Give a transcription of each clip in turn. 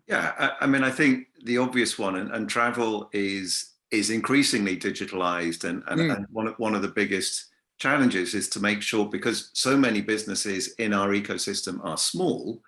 Yeah, I mean, I think the obvious one, and travel is increasingly digitalized, Mm, and one of the biggest challenges is to make sure, because so many businesses in our ecosystem are small,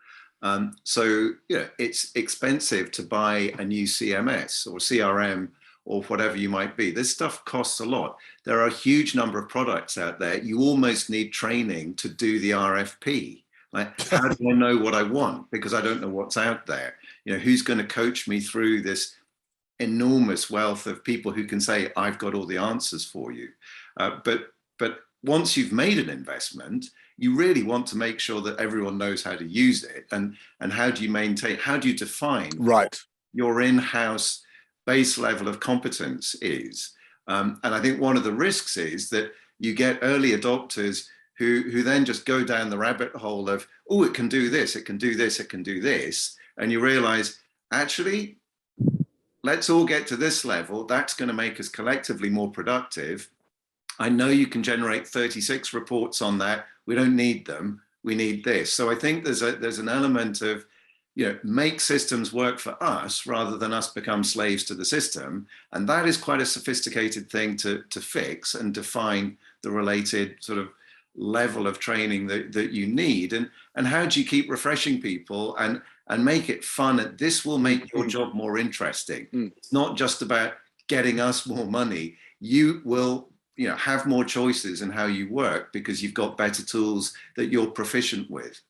so it's expensive to buy a new CMS or CRM or whatever you might be. This stuff costs a lot. There are a huge number of products out there. You almost need training to do the RFP. Like, how do I know what I want? Because I don't know what's out there. Who's going to coach me through this enormous wealth of people who can say, I've got all the answers for you. But once you've made an investment, you really want to make sure that everyone knows how to use it. And how do you define what right. your in-house base level of competence is? And I think one of the risks is that you get early adopters who then just go down the rabbit hole of, oh, it can do this, it can do this, it can do this. And you realize, actually, let's all get to this level. That's going to make us collectively more productive. I know you can generate 36 reports on that. We don't need them. We need this. So I think there's an element of, make systems work for us rather than us become slaves to the system. And that is quite a sophisticated thing to fix and define the related sort of level of training that you need. And how do you keep refreshing people and make it fun? This will make your job more interesting. It's not just about getting us more money. You will have more choices in how you work because you've got better tools that you're proficient with.